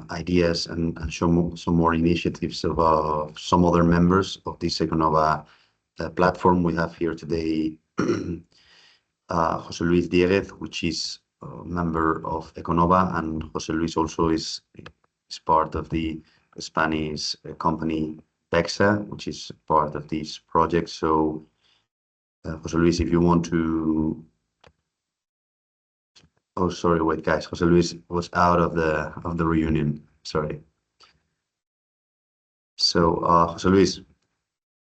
ideas and show some more initiatives of some other members of this ECONOVA platform. We have here today José Luis Dieguez, which is a member of ECONOVA, and José Luis also is part of the Spanish company PEXA, which is part of this project. So José Luis, if you want to... Oh, sorry, wait, guys. José Luis was out of the reunion. Sorry. So, José Luis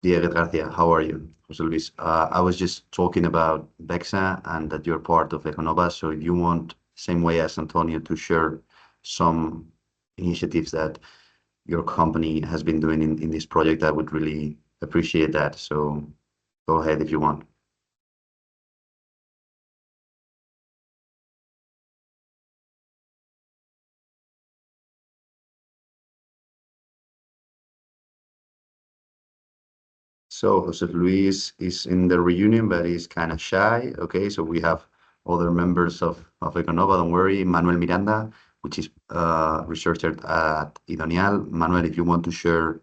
Dieguez Garcia, how are you? José Luis, I was just talking about PEXA and that you're part of ECONOVA. So if you want, same way as Antonio, to share some initiatives that your company has been doing in this project, I would really appreciate that. So go ahead if you want. So José Luis is in the reunion, but he's kind of shy. Okay, so we have other members of ECONOVA, don't worry. Manuel Miranda, which is researcher at Idonial. Manuel, if you want to share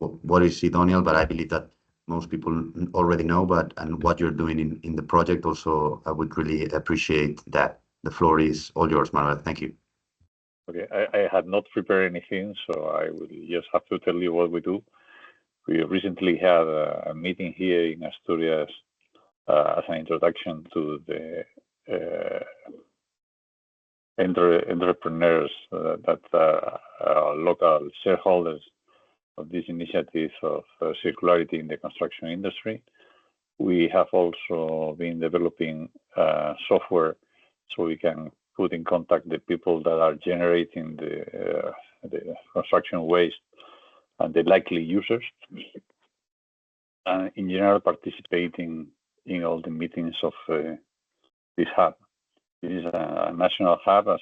what is Idonial, but I believe that most people already know, and what you're doing in the project also, I would really appreciate that. The floor is all yours, Manuel. Thank you. Okay, I had not prepared anything, so I will just have to tell you what we do. We recently had a meeting here in Asturias as an introduction to the entrepreneurs that are local shareholders of this initiative of circularity in the construction industry. We have also been developing software so we can put in contact the people that are generating the construction waste and the likely users, and in general participating in all the meetings of this hub. This is a national hub, as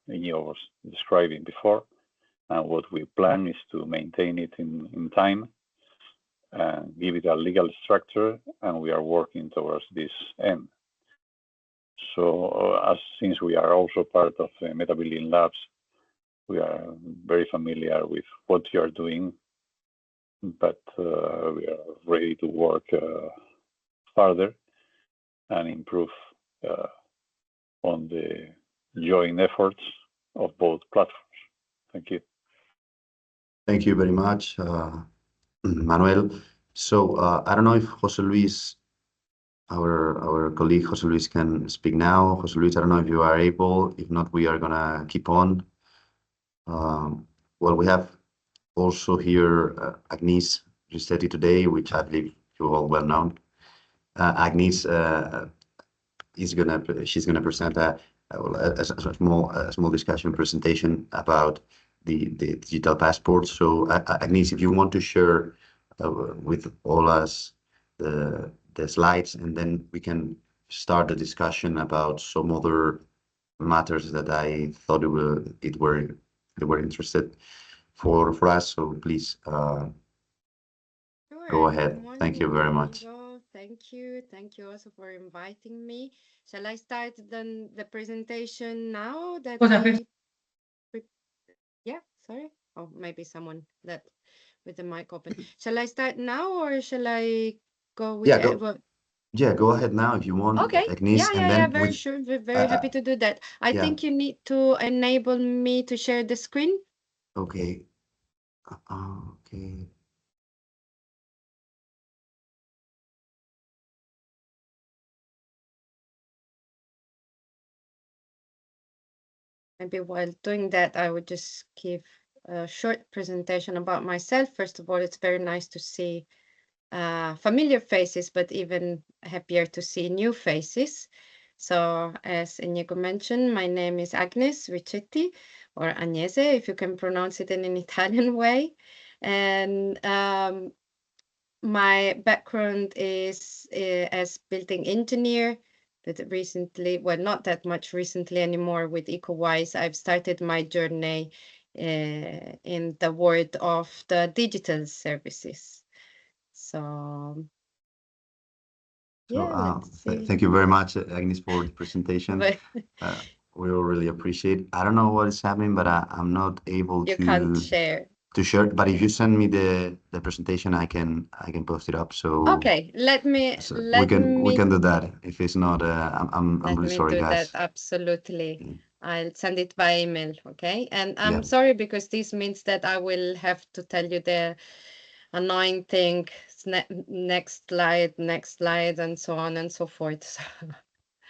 Iñigo was describing before, and what we plan is to maintain it in time and give it a legal structure, and we are working towards this end. So since we are also part of Metabuilding Labs, we are very familiar with what you are doing, but we are ready to work further and improve on the joint efforts of both platforms. Thank you. Thank you very much, Manuel. So I don't know if José Luis, our colleague José Luis, can speak now. José Luis, I don't know if you are able. If not, we are gonna keep on. Well, we have also here Agnes Giustetti today, which I believe you all well known. Agnes she's gonna present a small discussion presentation about the digital passport. So Agnes, if you want to share with all us the slides, and then we can start the discussion about some other matters that I thought they were interested for us. So please Sure. go ahead. Good Thank you very much. Thank you also for inviting me. Shall I start then the presentation now? Yeah, sorry. Oh, maybe someone that with the mic open. Shall I start now, or shall I go with go ahead now if you want. Okay. Agnes, Very happy to do that. I think you need to enable me to share the screen. Okay. Okay. Maybe while doing that, I would just give a short presentation about myself. First of all, it's very nice to see familiar faces, but even happier to see new faces. So as Iñigo mentioned, my name is Agnes Ricetti, or Agnese, if you can pronounce it in an Italian way. And my background is as building engineer. That recently, well, not that much recently anymore with EcoWise, I've started my journey in the world of the digital services. So yeah, let's see. Thank you very much, Agnes, for the presentation. we will really appreciate. I don't know what is happening, but I'm not able You can't share. to share. But if you send me the presentation, I can post it up. So okay, let me we can do that. If it's not, I'm really sorry, guys. That absolutely. I'll send it by email, okay? And I'm Yeah. sorry because this means that I will have to tell you the annoying thing, next slide, and so on and so forth.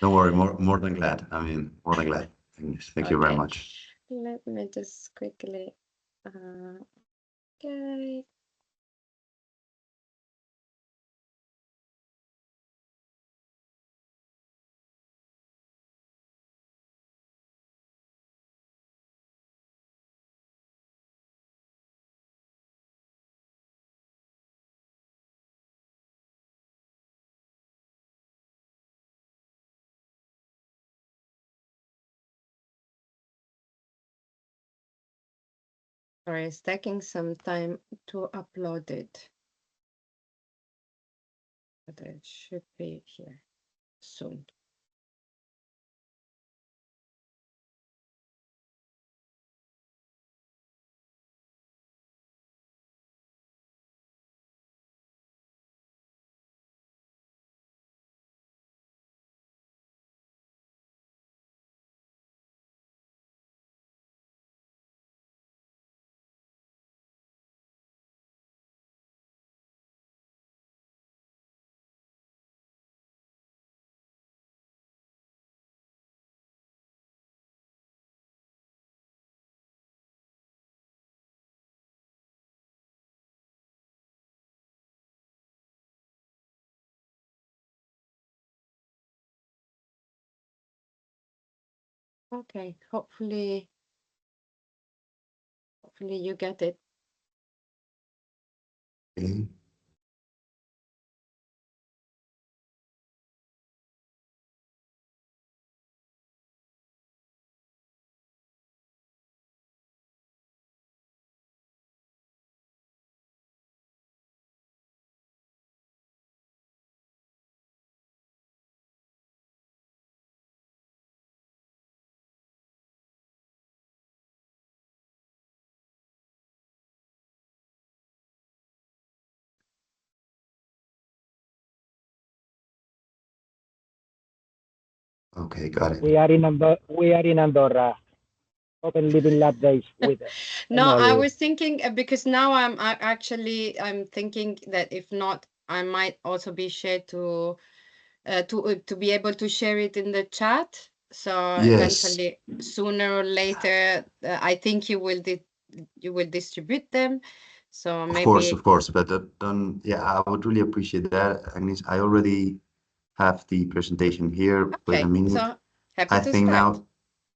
Don't worry, more than glad. I mean, more than glad. Thank you very much. Let me just quickly. Okay. Sorry, it's taking some time to upload it. But it should be here soon. Okay, hopefully you get it. Okay. Okay, got it. We are in Andorra. Open Living Lab days with No, I was thinking because now I'm thinking that if not, I might also be shared to be able to share it in the chat. So Yes. eventually, sooner or later, I think you will distribute them. So maybe Of course, but don't. Yeah, I would really appreciate that, Agnes. I already have the presentation here. Wait a minute. So happy I to think start. now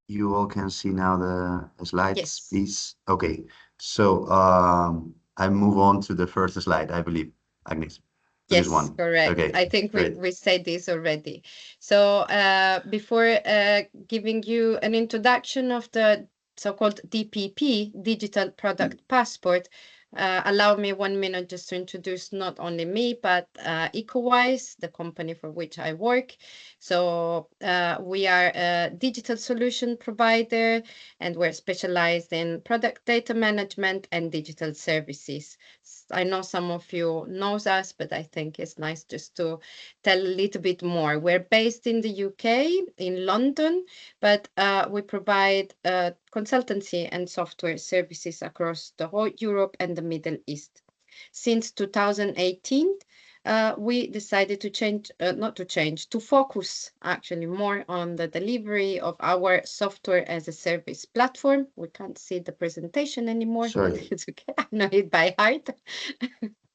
you all can see now the slides, Yes. please. Okay, so I move on to the first slide, I believe, Agnes. Yes, One. correct. Okay, I think great. we said this already. So before giving you an introduction of the so-called DPP, Digital Product Passport, allow me 1 minute just to introduce not only me, but EcoWise, the company for which I work. So we are a digital solution provider, and we're specialized in product data management and digital services. I know some of you knows us, but I think it's nice just to tell a little bit more. We're based in the UK, in London, but we provide consultancy and software services across the whole Europe and the Middle East. Since 2018, we decided to to focus actually more on the delivery of our software as a service platform. We can't see the presentation anymore. Sorry. It's okay. I know it by heart.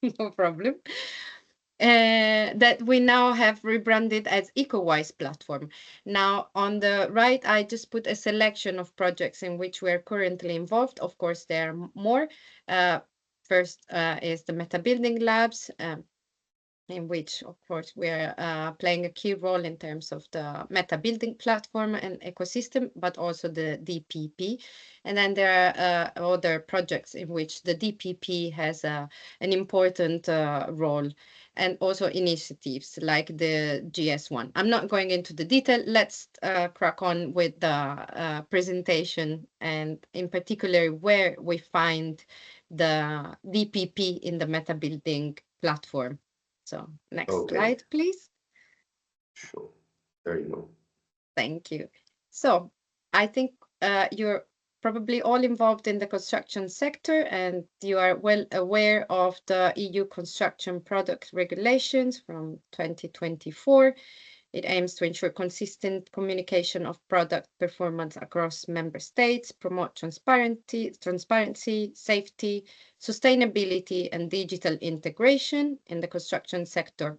No problem. That we now have rebranded as EcoWise platform. Now, on the right, I just put a selection of projects in which we are currently involved. Of course, there are more. First is the Metabuilding Labs. in which, of course, we are playing a key role in terms of the Metabuilding platform and ecosystem, but also the DPP. And then there are other projects in which the DPP has an important role, and also initiatives like the GS1. I'm not going into the detail. Let's crack on with the presentation, and in particular where we find the DPP in the Metabuilding platform. So next slide, please. Sure. There you go. Thank you. So I think you're probably all involved in the construction sector, and you are well aware of the EU construction product regulations from 2024. It aims to ensure consistent communication of product performance across member states, promote transparency, safety, sustainability, and digital integration in the construction sector,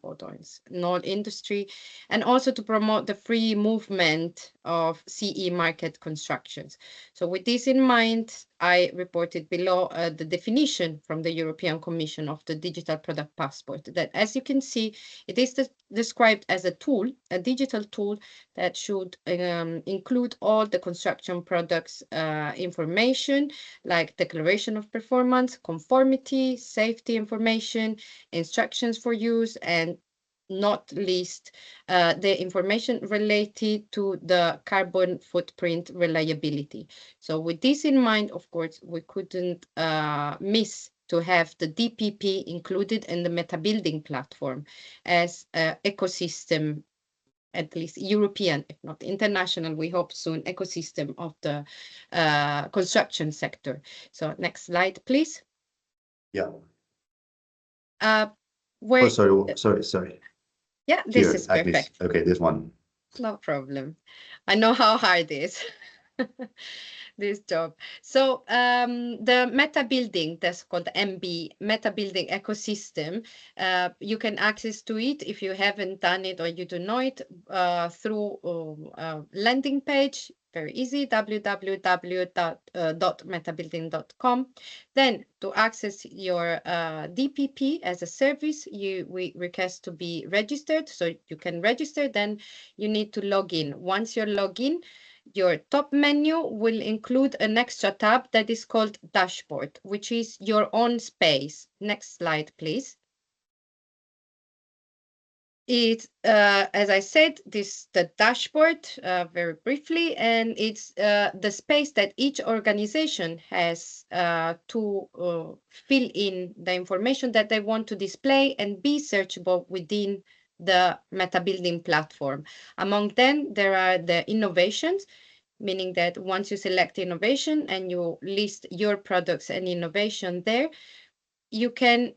in all industry, and also to promote the free movement of CE market constructions. So with this in mind, I reported below the definition from the European Commission of the Digital Product Passport, that, as you can see, it is described as a tool, a digital tool that should include all the construction products information, like declaration of performance, conformity, safety information, instructions for use, and not least the information related to the carbon footprint reliability. So with this in mind, of course, we couldn't miss to have the DPP included in the Metabuilding platform as an ecosystem, at least European, if not international, we hope soon, ecosystem of the construction sector. So next slide, please. Yeah. Where, sorry. Yeah, this is perfect. Okay, this one. No problem. I know how hard it is, this job. So the Metabuilding, that's called MB, Metabuilding ecosystem, you can access to it if you haven't done it or you don't know it through a landing page. Very easy, www.metabuilding.com. Then to access your DPP as a service, we request to be registered. So you can register, then you need to log in. Once you're logged in, your top menu will include an extra tab that is called Dashboard, which is your own space. Next slide, please. It's, as I said, the dashboard, very briefly, and it's the space that each organization has to fill in the information that they want to display and be searchable within the Metabuilding platform. Among them, there are the innovations, meaning that once you select innovation and you list your products and innovation there, you can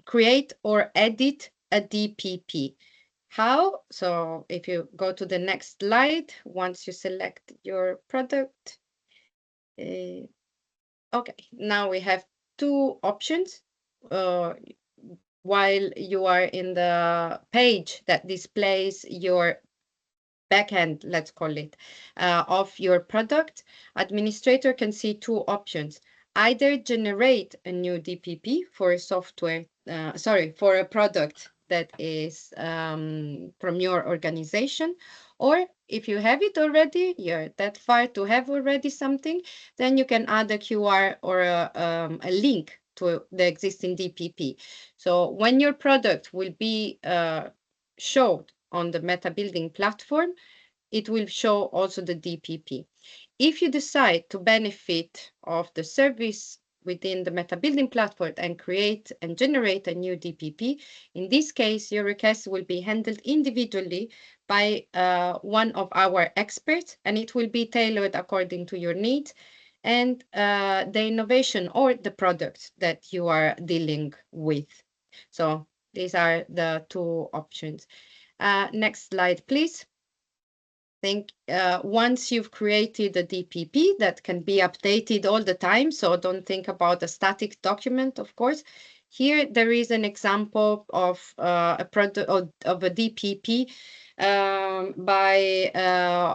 create or edit a DPP. How? So if you go to the next slide, once you select your product, okay, now we have two options. While you are in the page that displays your backend, let's call it, of your product, administrator can see two options. Either generate a new DPP for a software, for a product that is from your organization, or if you have it already, you're that far to have already something, then you can add a QR or a link to the existing DPP. So when your product will be showed on the Metabuilding platform, it will show also the DPP. If you decide to benefit of the service within the Metabuilding platform and create and generate a new DPP, in this case, your request will be handled individually by one of our experts, and it will be tailored according to your needs and the innovation or the products that you are dealing with. So these are the two options. Next slide, please. Once you've created a DPP that can be updated all the time, so don't think about a static document, of course. Here there is an example of a product of a DPP by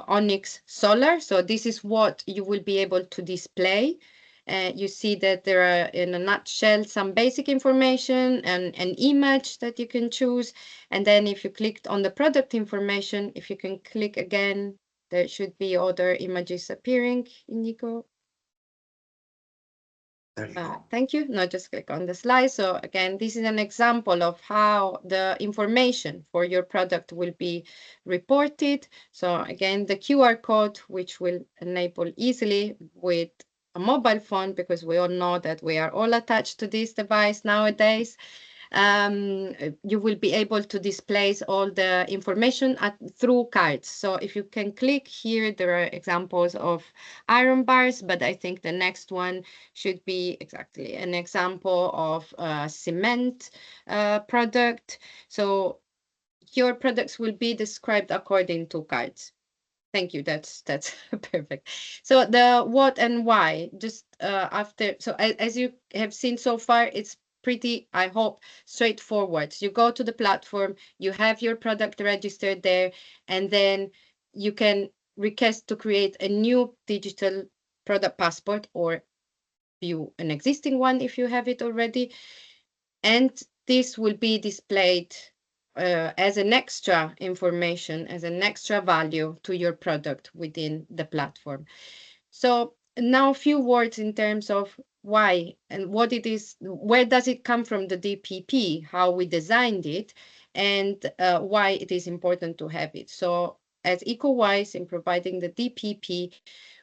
Onyx Solar. So this is what you will be able to display. You see that there are, in a nutshell, some basic information and an image that you can choose. And then if you clicked on the product information, if you can click again, there should be other images appearing, Inigo. Thank you. No, just click on the slide. So again, this is an example of how the information for your product will be reported. So again, the QR code, which will enable easily with a mobile phone, because we all know that we are all attached to this device nowadays. You will be able to display all the information through cards. So if you can click here, there are examples of iron bars, but I think the next one should be exactly an example of a cement product. So your products will be described according to cards. Thank you. That's perfect. So the what and why, just after. So as you have seen so far, it's pretty, I hope, straightforward. You go to the platform, you have your product registered there, and then you can request to create a new digital product passport or view an existing one if you have it already. And this will be displayed as an extra information, as an extra value to your product within the platform. So now a few words in terms of why and what it is, where does it come from, the DPP, how we designed it, and why it is important to have it. So as EcoWise, in providing the DPP,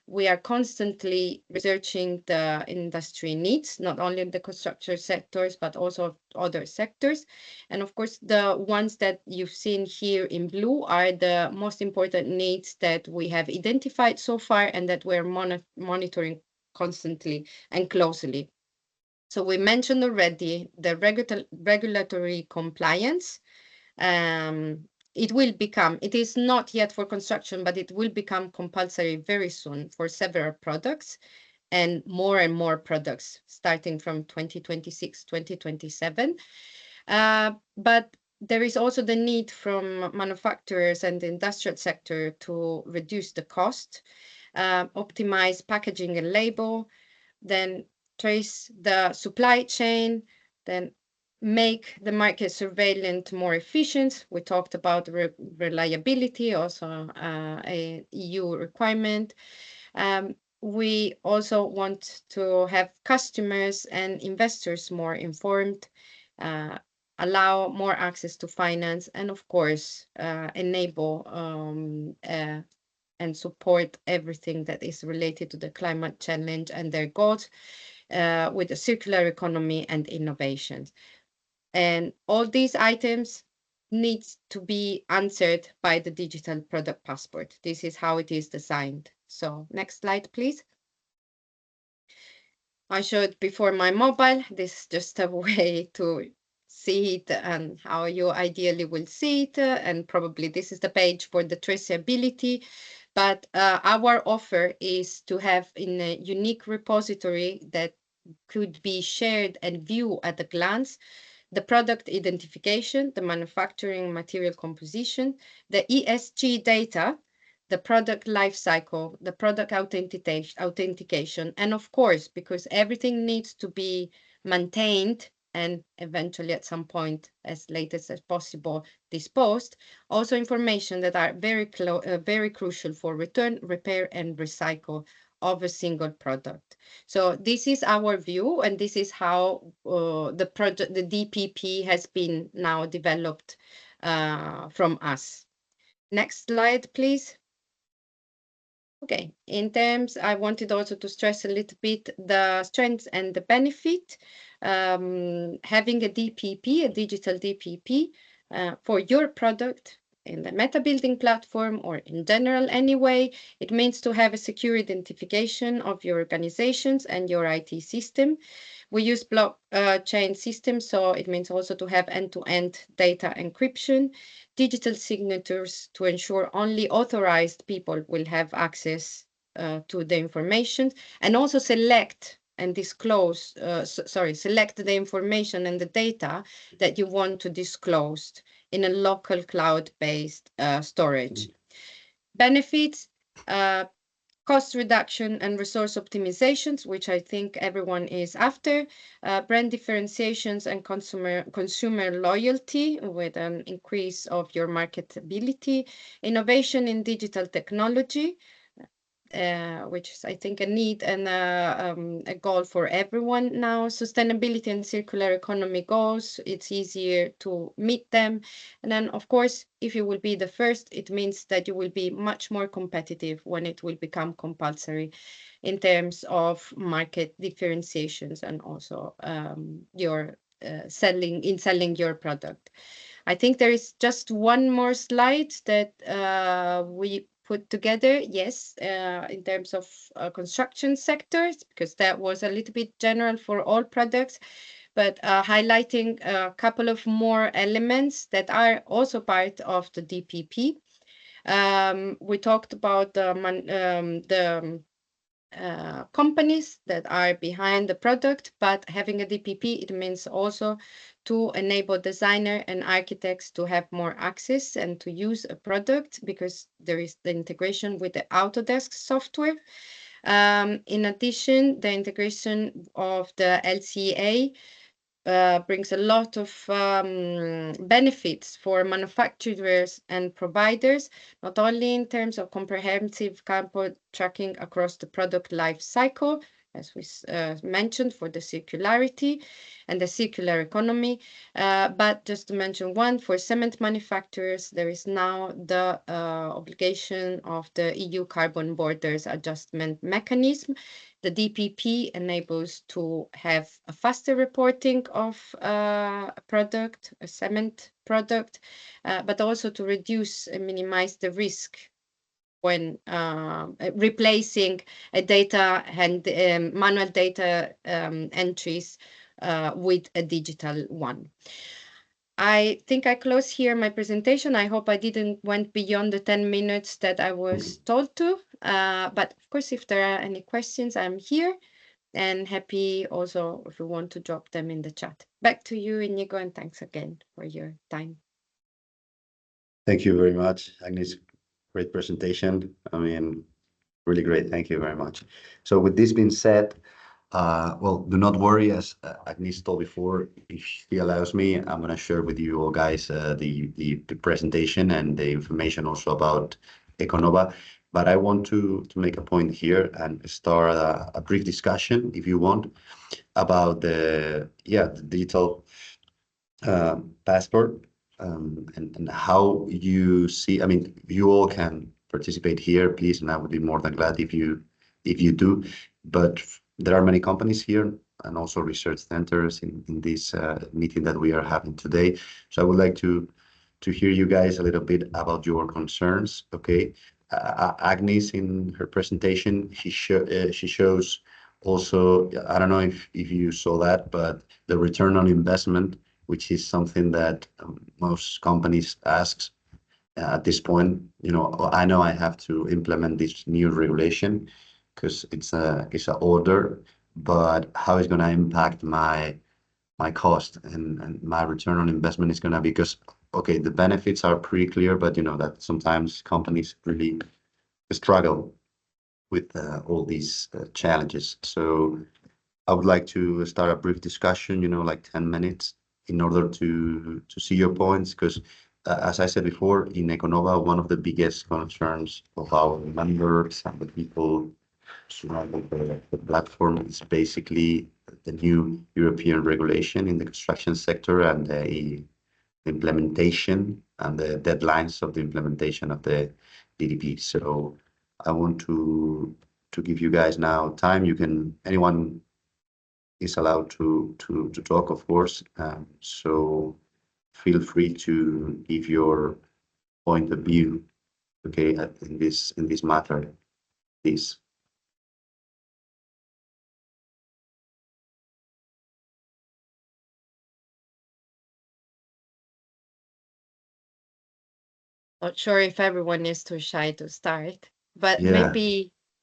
we are constantly researching the industry needs, not only in the construction sectors, but also other sectors. And of course, the ones that you've seen here in blue are the most important needs that we have identified so far and that we're monitoring constantly and closely. So we mentioned already the regulatory compliance. It is not yet for construction, but it will become compulsory very soon for several products and more products starting from 2026, 2027. But there is also the need from manufacturers and the industrial sector to reduce the cost, optimize packaging and label, then trace the supply chain, then make the market surveillance more efficient. We talked about reliability, also a EU requirement. We also want to have customers and investors more informed, allow more access to finance, and of course, enable and support everything that is related to the climate challenge and their goals with a circular economy and innovations. And all these items need to be answered by the digital product passport. This is how it is designed. So next slide, please. I showed before my mobile. This is just a way to see it and how you ideally will see it. And probably this is the page for the traceability. But our offer is to have in a unique repository that could be shared and viewed at a glance the product identification, the manufacturing material composition, the ESG data, the product life cycle, the product authentication, and of course, because everything needs to be maintained and eventually at some point as late as possible disposed, also information that are very crucial for return, repair, and recycle of a single product. So this is our view, and this is how the DPP has been now developed from us. Next slide, please. Okay, in terms, I wanted also to stress a little bit the strengths and the benefit. Having a DPP, a digital DPP for your product in the Metabuilding platform or in general anyway, it means to have a secure identification of your organizations and your IT system. We use blockchain systems, so it means also to have end-to-end data encryption, digital signatures to ensure only authorized people will have access to the information, and also select and disclose, select the information and the data that you want to disclose in a local cloud-based storage. Benefits, cost reduction and resource optimizations, which I think everyone is after, brand differentiations and consumer loyalty with an increase of your marketability, innovation in digital technology, which is, I think, a need and a goal for everyone now. Sustainability and circular economy goals, it's easier to meet them. And then, of course, if you will be the first, it means that you will be much more competitive when it will become compulsory in terms of market differentiations and also your selling your product. I think there is just one more slide that we put together, yes, in terms of construction sectors, because that was a little bit general for all products, but highlighting a couple of more elements that are also part of the DPP. We talked about the companies that are behind the product, but having a DPP, it means also to enable designer and architects to have more access and to use a product, because there is the integration with the Autodesk software. In addition, the integration of the LCA brings a lot of benefits for manufacturers and providers, not only in terms of comprehensive carbon tracking across the product life cycle, as we mentioned, for the circularity and the circular economy. But just to mention one, for cement manufacturers, there is now the obligation of the EU carbon borders adjustment mechanism. The DPP enables to have a faster reporting of a product, a cement product, but also to reduce and minimize the risk when replacing a data and manual data entries with a digital one. I think I close here my presentation. I hope I didn't went beyond the 10 minutes that I was told to. But of course, if there are any questions, I'm here and happy also if you want to drop them in the chat. Back to you, Inigo, and thanks again for your time. Thank you very much, Agnes. Great presentation. I mean, really great. Thank you very much. So with this being said, well, do not worry, as Agnes told before, if she allows me, I'm going to share with you all guys the presentation and the information also about ECONOVA. But I want to make a point here and start a brief discussion, if you want, about the digital passport and how you see. I mean, you all can participate here, please, and I would be more than glad if you do. But there are many companies here and also research centers in this meeting that we are having today. So I would like to hear you guys a little bit about your concerns. Okay, Agnes in her presentation, she shows also, I don't know if you saw that, but the return on investment, which is something that most companies ask at this point. You know, I know I have to implement this new regulation because it's an order, but how it's going to impact my cost and my return on investment is going to be, because okay, the benefits are pretty clear, but you know that sometimes companies really struggle with all these challenges. So I would like to start a brief discussion, you know, like 10 minutes, in order to see your points, because as I said before, in ECONOVA, one of the biggest concerns of our members and the people surrounding the platform is basically the new European regulation in the construction sector and the implementation and the deadlines of the implementation of the DDP. So I want to give you guys now time. You can, anyone is allowed to talk, of course. So feel free to give your point of view, okay, in this matter, please. Not sure if everyone is too shy to start, but Yeah,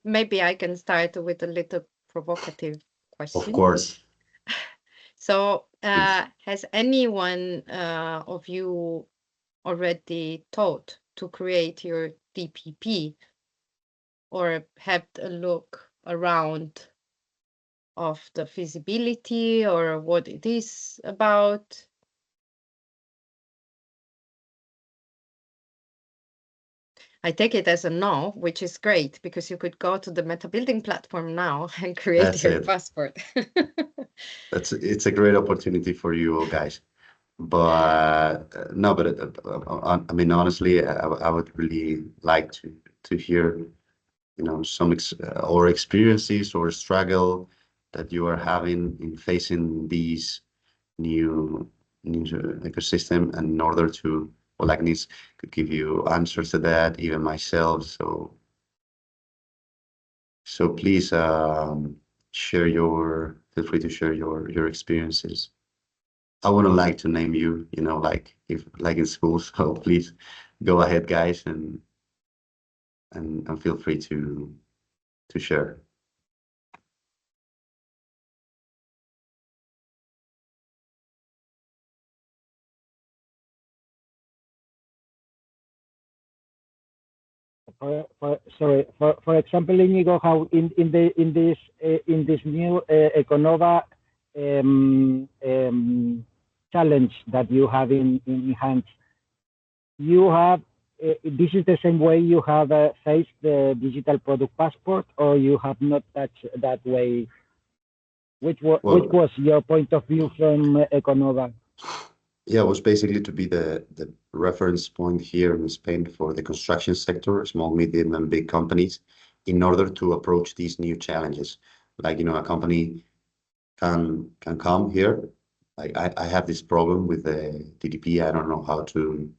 maybe I can start with a little provocative question. of course. So, Please. has anyone of you already thought to create your DPP? or had a look around of the feasibility or what it is about? I take it as a no, which is great because you could go to the Metabuilding platform now and create That's your it. passport. It's a great opportunity for you guys. But no, but I mean, honestly, I would really like to hear, you know, some or experiences or struggle that you are having in facing these new ecosystem, and in order to, well, Agnes could give you answers to that, even myself. So please feel free to share your experiences. I wouldn't like to name you, you know, like in school. So please go ahead, guys, and feel free to share. For example, Inigo, how in this new ECONOVA challenge that you have in hand, you have this is the same way you have faced the digital product passport, or you have not touched that way? Which was your point of view from ECONOVA? Yeah, it was basically to be the reference point here in Spain for the construction sector, small, medium, and big companies, in order to approach these new challenges. Like, you know, a company can come here. Like, I have this problem with the DDP. I don't know how to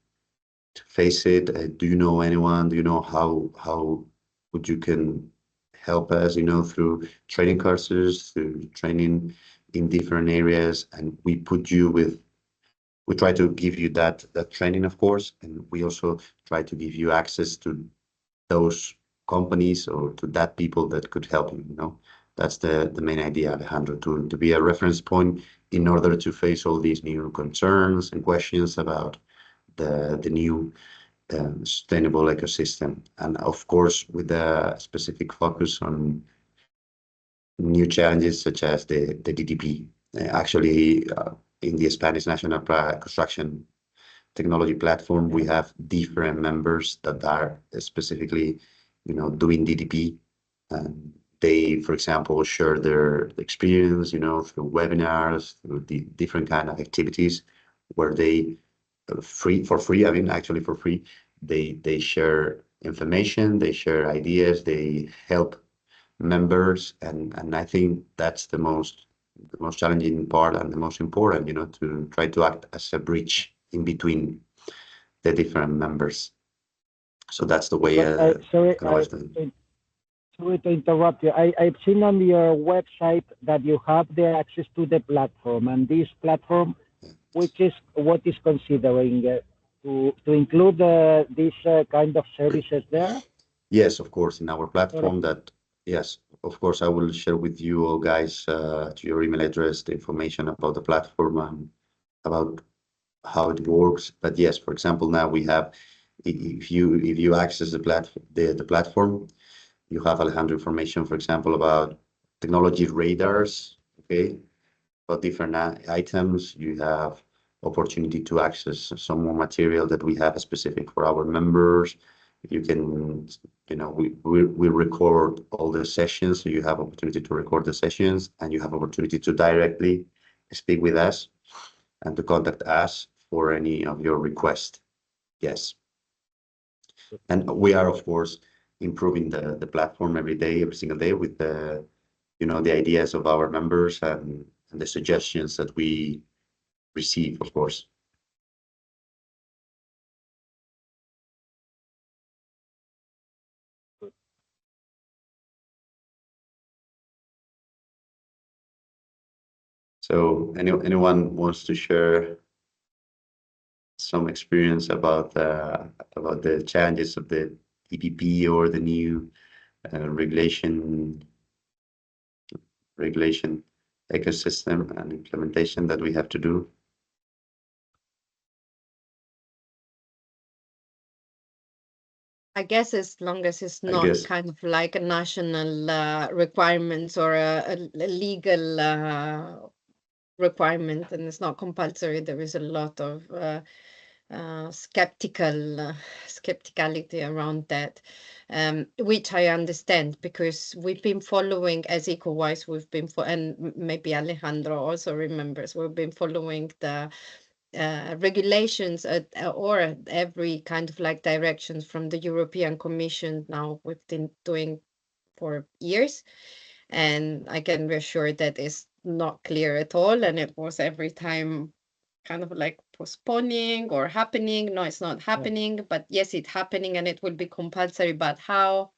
face it. Do you know anyone? Do you know how would you can help us, you know, through training courses, through training in different areas, and we try to give you that training, of course, and we also try to give you access to those companies or to that people that could help you, you know. That's the main idea, Alejandro, to be a reference point in order to face all these new concerns and questions about the new sustainable ecosystem. And of course, with a specific focus on new challenges such as the DDP. Actually, in the Spanish National Construction Technology Platform, we have different members that are specifically, you know, doing DDP. And they, for example, share their experience, you know, through webinars, through the different kind of activities where they for free, I mean, actually for free, they share information, they share ideas, they help members, and I think that's the most challenging part and the most important, you know, to try to act as a bridge in between the different members. So that's the way. Sorry to interrupt you. I've seen on your website that you have the access to the platform, and this platform, which is what is considering to include this kind of services there? Yes, of course, in our platform that. Yes, of course, I will share with you all guys to your email address the information about the platform and about how it works. But yes, for example, now we have, if you access the platform, you have Alejandro information, for example, about technology radars, okay, about different items. You have opportunity to access some more material that we have specific for our members. You can, you know, we record all the sessions, so you have opportunity to record the sessions, and you have opportunity to directly speak with us and to contact us for any of your requests. Yes. And we are, of course, improving the platform every day, every single day, with the, you know, the ideas of our members and the suggestions that we receive, of course. So anyone wants to share some experience about the challenges of the EPP or the new regulation ecosystem and implementation that we have to do? I guess as long as it's I not guess. kind of like a national requirements or a legal requirement, and it's not compulsory, there is a lot of skepticality around that, which I understand, because we've been following, as EcoWise, we've been and maybe Alejandro also remembers, we've been following the regulations or every kind of like directions from the European Commission. Now we've been doing for years, and I can reassure that it's not clear at all, and it was every time kind of like postponing or happening. No, it's not happening, but yes, it's happening, and it will be compulsory, but how?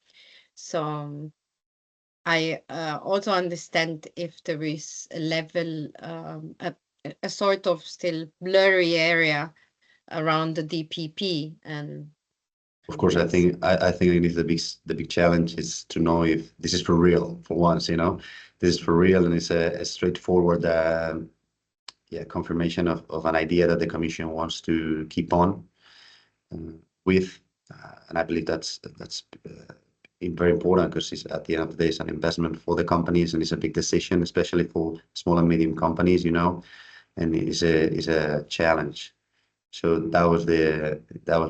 So I also understand if there is a level, a sort of still blurry area around the DPP, and Of course, I think it is the big challenge is to know if this is for real for once, you know, this is for real, and it's a straightforward confirmation of an idea that the Commission wants to keep on with, and I believe that's very important, because it's, at the end of the day, it's an investment for the companies, and it's a big decision, especially for small and medium companies, you know, and it's a challenge. So that was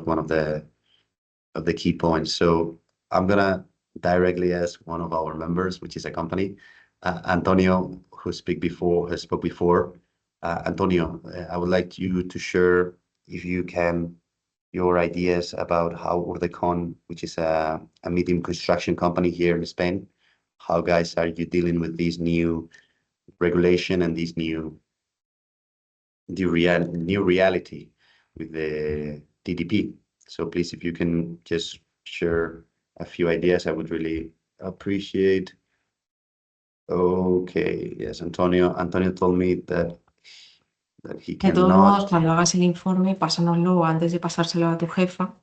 one of the key points. So I'm gonna directly ask one of our members, which is a company, Antonio, who spoke before. Antonio, I would like you to share, if you can, your ideas about how Urdecon, which is a medium construction company here in Spain, how guys are you dealing with this new regulation and this new reality with the DDP. So please, if you can just share a few ideas, I would really appreciate. Okay, yes, Antonio told me that he De todos cannot. modos, cuando hagas el informe, pásanoslo antes de pasárselo a tu jefa,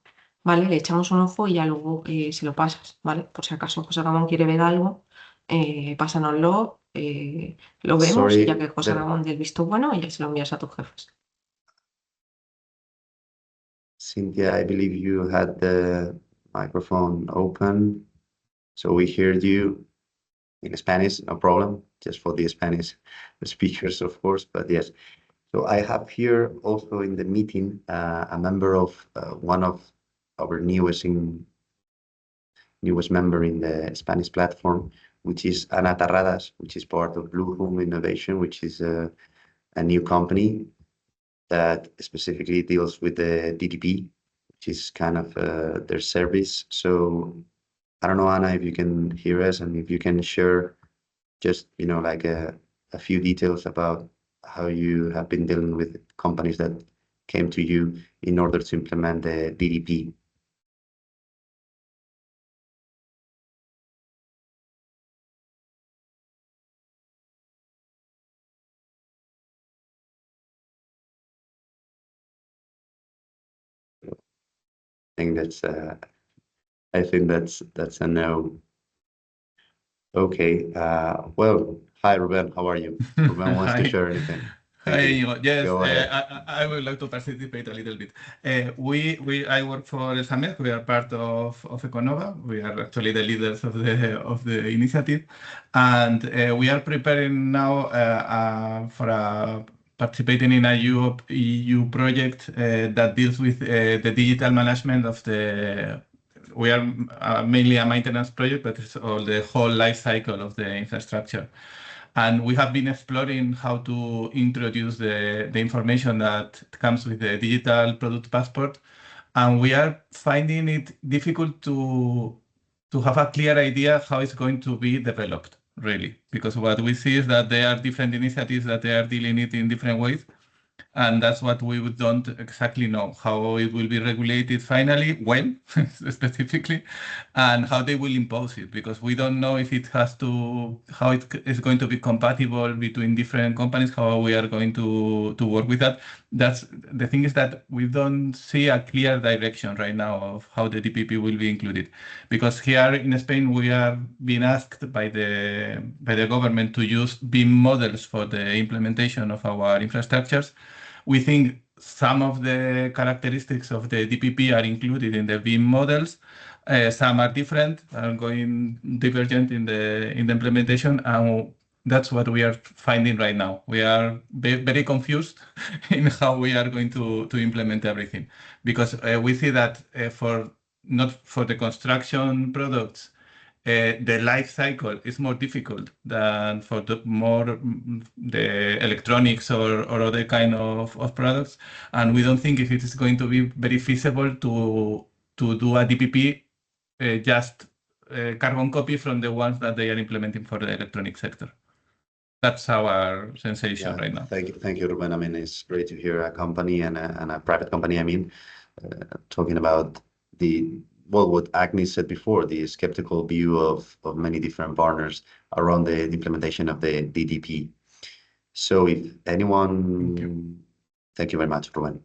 ¿vale? Le echamos un ojo y ya luego se lo pasas, ¿vale? Por si acaso José Ramón quiere ver algo, pásanoslo, lo vemos, Sorry, ya que José Ramón dé el visto bueno, y ya se lo envías a tus jefes. Cynthia, I believe you had the microphone open, so we heard you in Spanish, no problem, just for the Spanish speakers, of course, but yes. So I have here also in the meeting a member of one of our newest member in the Spanish platform, which is Ana Tarradas, which is part of Blue Room Innovation, which is a new company that specifically deals with the DDP, which is kind of their service. So I don't know, Ana, if you can hear us and if you can share just, you know, like a few details about how you have been dealing with companies that came to you in order to implement the DDP. I think that's a no. Okay. Well, hi, Ruben. How are you? Ruben wants to share anything. Hi, Inigo. Yes, Go ahead. I would like to participate a little bit. I work for Samed. We are part of Econova. We are actually the leaders of the initiative, and we are preparing now for participating in a EU project that deals with the digital management of the. We are mainly a maintenance project, but it's all the whole life cycle of the infrastructure. And we have been exploring how to introduce the information that comes with the digital product passport. And we are finding it difficult to have a clear idea how it's going to be developed, really. Because what we see is that there are different initiatives that they are dealing it in different ways. And that's what we don't exactly know, how it will be regulated finally, when specifically, and how they will impose it, because we don't know if it has to, how it is going to be compatible between different companies, how we are going to work with that. That's the thing, is that we don't see a clear direction right now of how the DPP will be included, because here in Spain we are being asked by the government to use BIM models for the implementation of our infrastructures. We think some of the characteristics of the DPP are included in the BIM models, Some are different, are going divergent in the implementation, and that's what we are finding right now. We are very confused in how we are going to implement everything, because we see that not for the construction products, the life cycle is more difficult than for the electronics or other kind of products, and we don't think if it is going to be very feasible to do a DPP just carbon copy from the ones that they are implementing for the electronic sector. That's our sensation right now. Thank you, Ruben. I mean, it's great to hear a company and a private company, I mean, talking about what Agnes said before, the skeptical view of many different partners around the implementation of the DDP. So if anyone, thank you very much, Ruben.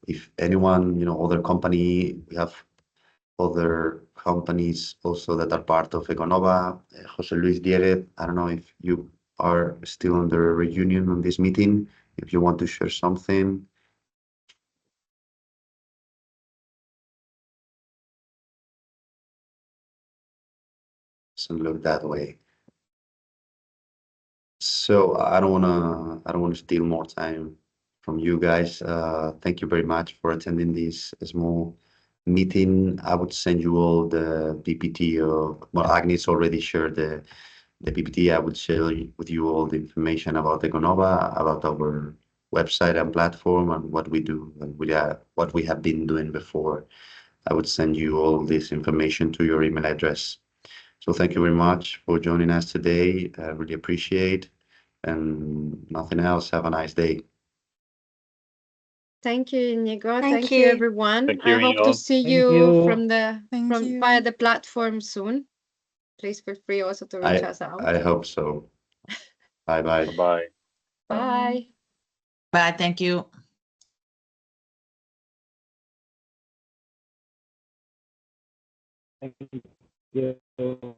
If anyone, other company, we have other companies also that are part of ECONOVA. Jose Luis Dieguez, I don't know if you are still on the reunion on this meeting, if you want to share something. Doesn't look that way. So I don't wanna steal more time from you guys. Thank you very much for attending this small meeting. I would send you all the PPT well, Agnes already shared the PPT. I would share with you all the information about ECONOVA, about our website and platform, and what we do and what we have been doing before. I would send you all this information to your email address. So thank you very much for joining us today. I really appreciate, and nothing else. Have a nice day. Thank you, Inigo. Thank you, you. everyone. Thank you, I hope to Inigo. see Thank you you. from via the platform soon. Please feel free also to reach us out. I hope so. Bye-bye. Bye. Bye. Bye. Thank you. Thank you.